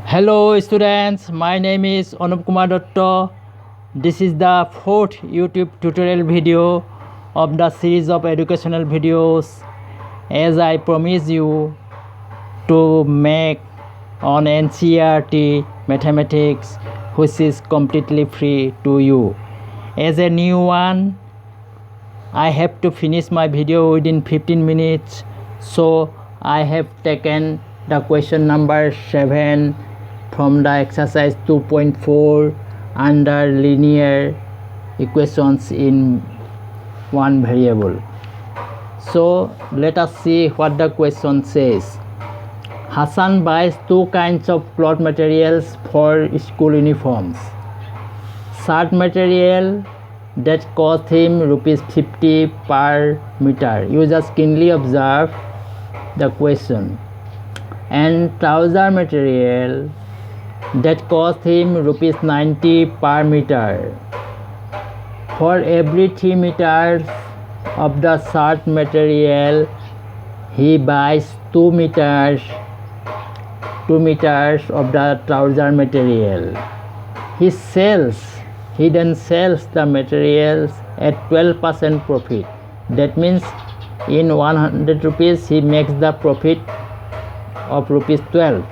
Hello students, my name is Anup Kumar Dotto. This is the fourth YouTube tutorial video of the series of educational videos. As I promise you to make on NCERT mathematics, which is completely free to you. As a new one, I have to finish my video within 15 minutes, so I have taken the question number 7 from the exercise 2.4 under linear equations in one variable. So let us see what the question says. Hassan buys two kinds of cloth materials for school uniforms. Shirt material that cost him rupees 50 per meter. You just keenly observe the question. And trouser material that cost him rupees 90 per meter. For every 3 meters of the shirt material, he buys 2 meters of the trouser material. He then sells the materials at 12% profit. That means in 100 rupees he makes the profit of rupees 12.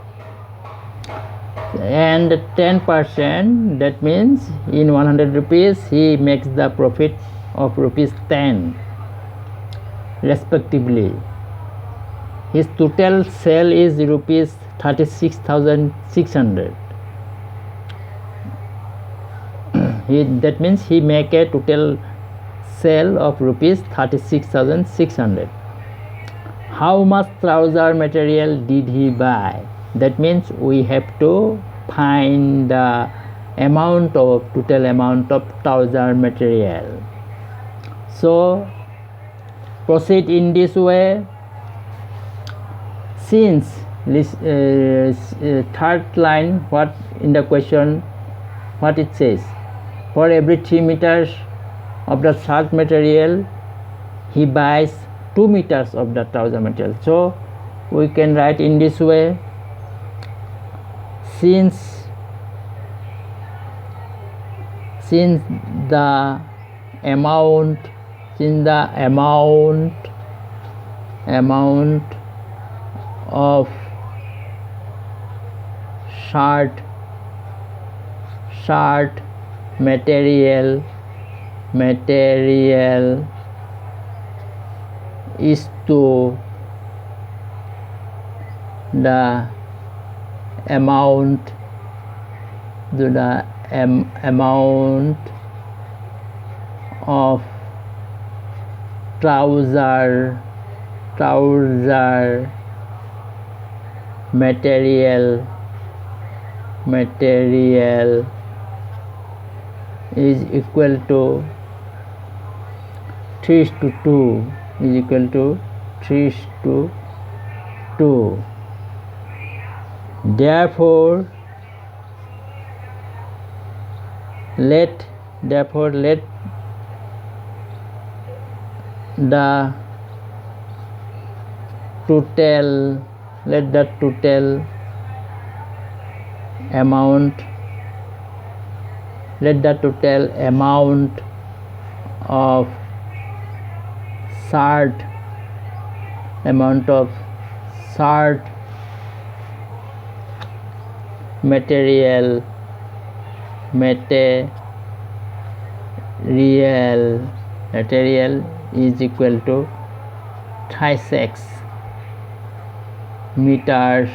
And 10%, that means in 100 rupees he makes the profit of rupees 10 respectively. His total sale is rupees 36,600. That means he make a total sale of rupees 36,600. How much trouser material did he buy? That means we have to find the total amount of trouser material. So proceed in this way. Since this third line, what in the question, what it says, for every 3 meters of the shirt material, he buys 2 meters of the trouser material. So we can write in this way. Since the amount of shirt material is to the amount of trouser material is equal to 3:2 is equal to 3:2. Therefore let the total amount of shirt material is equal to 36 meters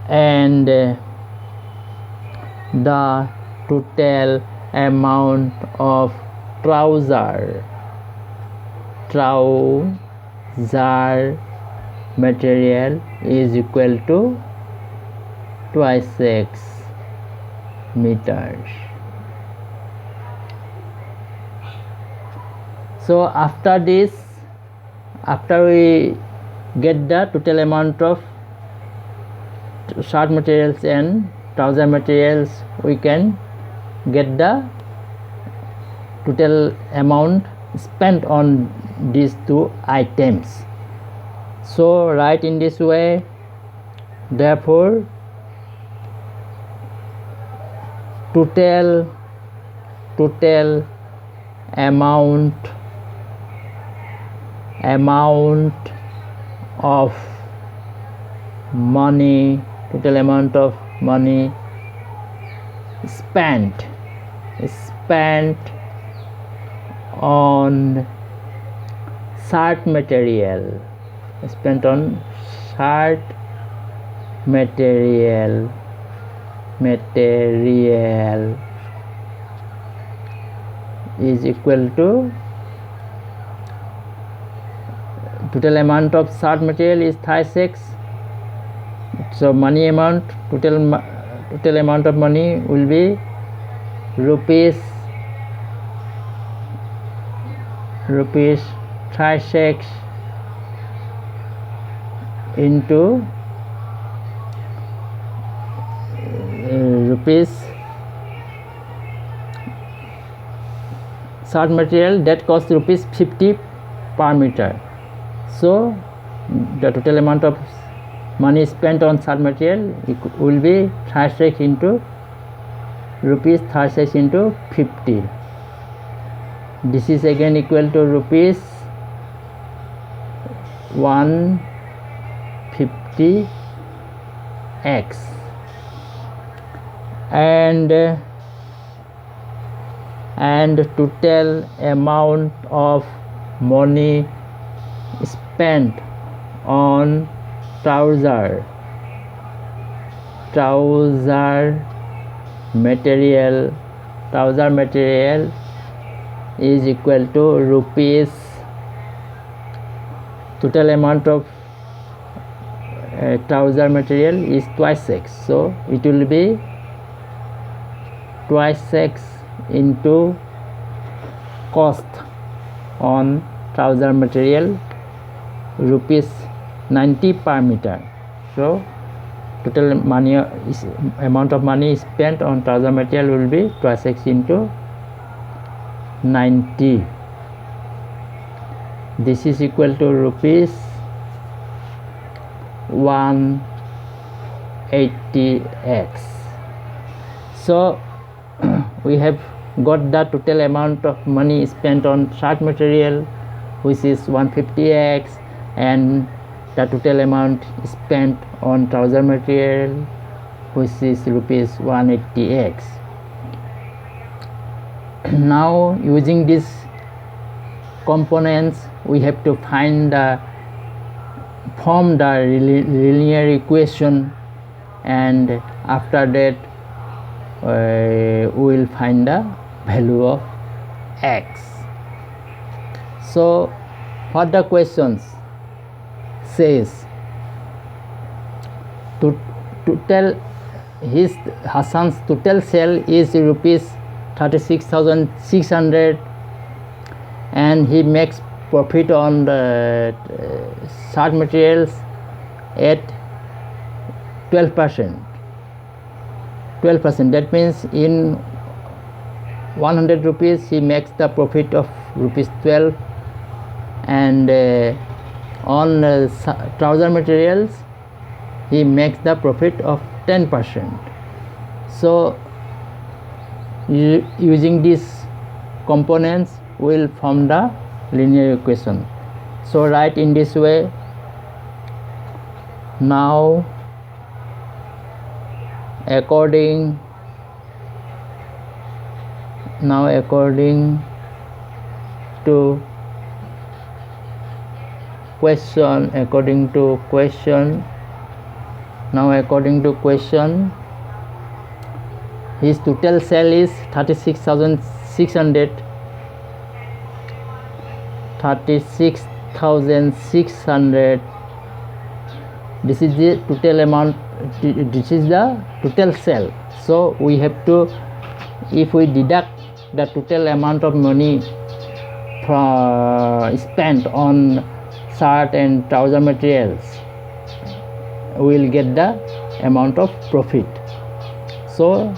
and the total amount of trouser material is equal to 26 meters. So after we get the total amount of shirt materials and trouser materials, we can get the total amount spent on these two items. So write in this way. Therefore total amount of money spent on shirt material is equal to total amount of shirt material is 36. So money amount, total amount of money will be rupees 36 into rupees shirt material that costs rupees 50 per meter. So the total amount of money spent on shirt material will be 36 into rupees 36 into 50. This is again equal to rupees 150x, and total amount of money spent on trouser material is equal to rupees, total amount of trouser material is 26, so it will be 26 into cost on trouser material rupees 90 per meter. So total money amount of money spent on trouser material will be 26 into 90. This is equal to rupees 180x. So we have got the total amount of money spent on shirt material, which is 150x, and the total amount spent on trouser material, which is rupees 180x. Now using these components, we have to form the linear equation, and after that we will find the value of x. So what the questions says, Hassan's total sale is rupees 36,600, and he makes profit on the shirt materials at 12%. That means in 100 rupees he makes the profit of rupees 12, and on trouser materials he makes the profit of 10%. So using these components will form the linear equation. So write in this way. Now according to question, his total sale is 36,600. This is the total amount, this is the total sale. So we have to, if we deduct the total amount of money spent on shirt and trouser materials, we will get the amount of profit. So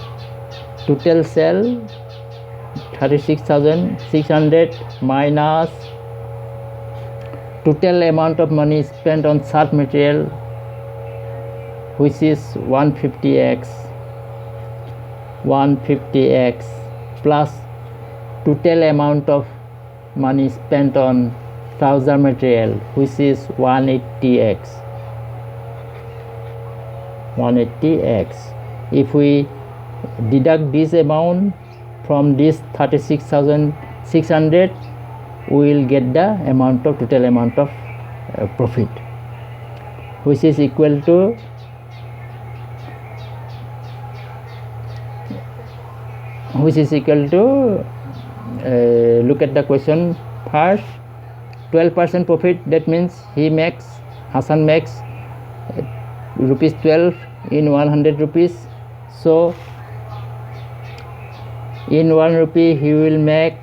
total sale 36,600 minus total amount of money spent on such material, which is 150x plus total amount of money spent on trouser material, which is 180x. If we deduct this amount from this 36,600, we will get the total amount of profit, which is equal to look at the question first. 12% profit, that means Hassan makes rupees 12 in 100 rupees. So in 1 rupee he will make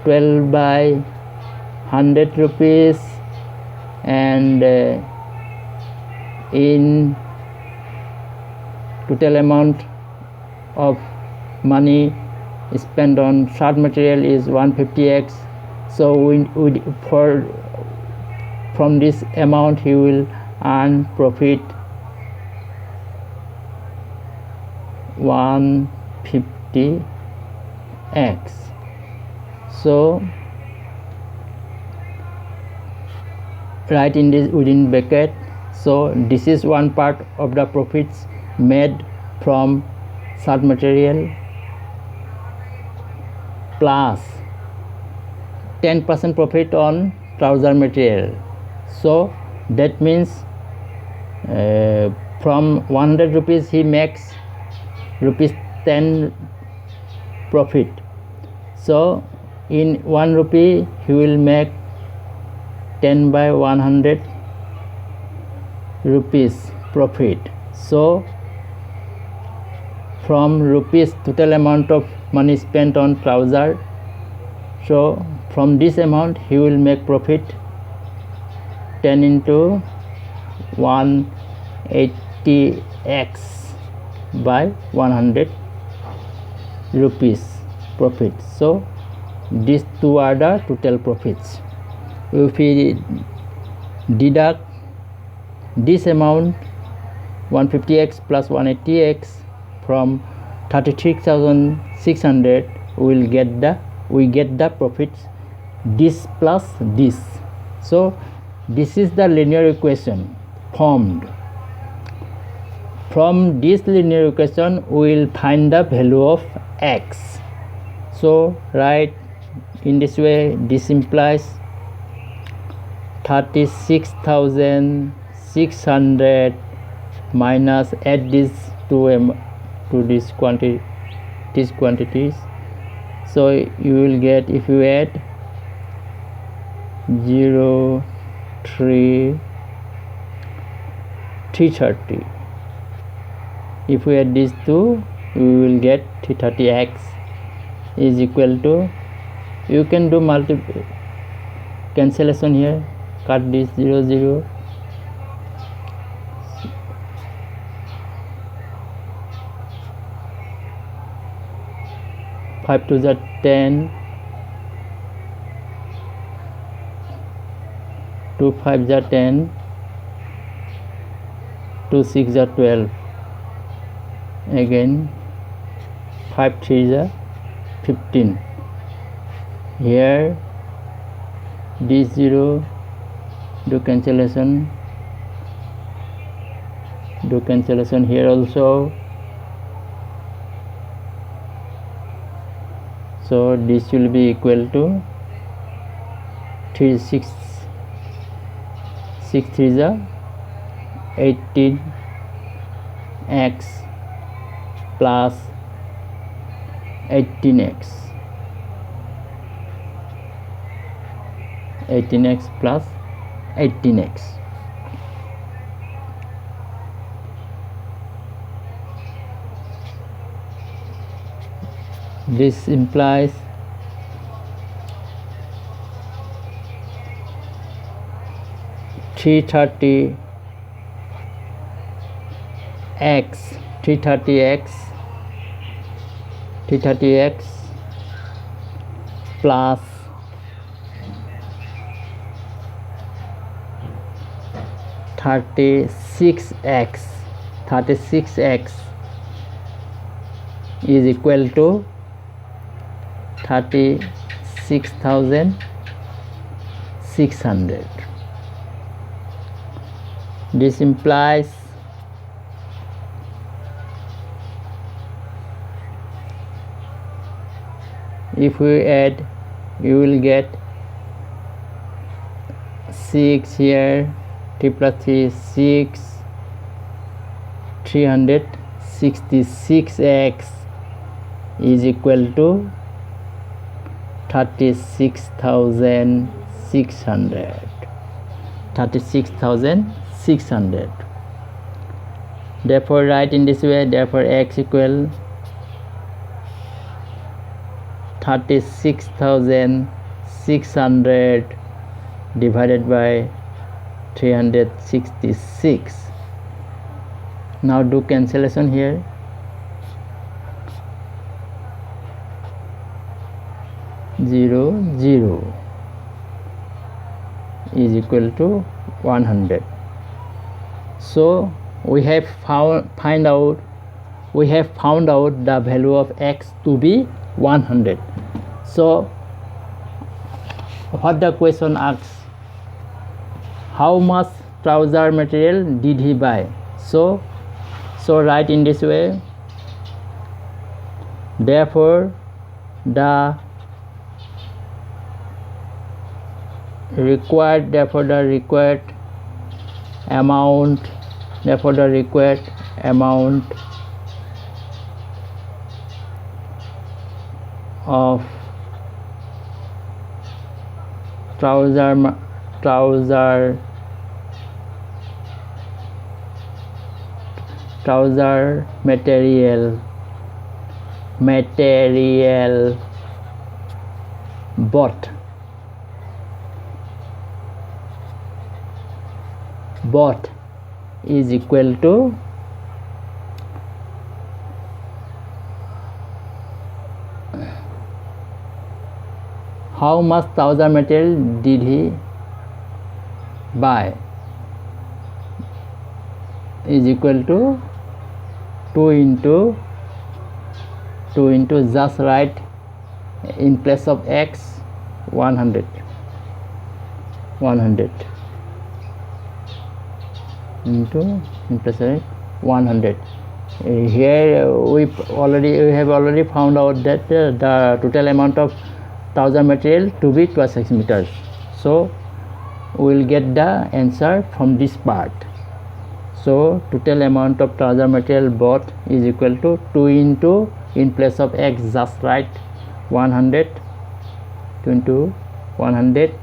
12 by 100 rupees, and in total amount of money spent on shard material is 150x. So from this amount he will earn profit 150x. So write in this within bracket. So this is one part of the profits made from shard material, plus 10% profit on trouser material. So that means from 100 rupees he makes rupees 10 profit. So in 1 rupee he will make 10 by 100 rupees profit. So from rupees total amount of money spent on trouser, so from this amount he will make profit 10 into 180x by 100 rupees profit. So these two are the total profits. If we deduct this amount 150x plus 180x from 33,600, we get the profits this plus this. So this is the linear equation formed. From this linear equation we will find the value of x. So write in this way. This implies 36,600 minus, add this to these quantities. So you will get, if you add 330, if we add these two, we will get 330x is equal to, you can do multiple cancellation here, cut this 0 0, five to the 10, 2 5 the 10, 2 6 the 12, again 5 3 the 15. Here this 0, do cancellation here also. So this will be equal to 3 6 3 the 18x plus 18x plus 18x. This implies 330x plus 36x is equal to 36,600. This implies if we add, you will get 6 here, 3 plus 3 is 6, 366x is equal to 36,600. Therefore write in this way, therefore x equal 36,600 divided by 366. Now do cancellation here. Zero is equal to 100. So we have found out the value of x to be 100. So what the question asks, how much trouser material did he buy? So write in this way, therefore the required amount of trouser material bought is equal to how much trouser material did he buy is equal to 2 into just write in place of x 100 into in place of 100. Here we have already found out that the total amount of trouser material to be 26 meters. So we will get the answer from this part. So total amount of trouser material bought is equal to 2 into in place of x just write 100 into 100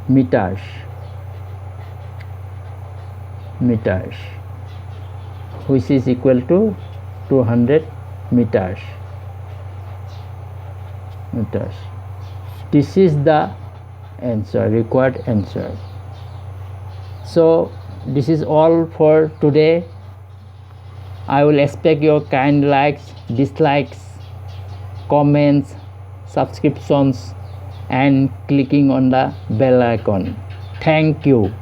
meters, which is equal to 200 meters. This is the answer, required answer. So this is all for today. I will expect your kind likes, dislikes, comments, subscriptions and clicking on the bell icon. Thank you.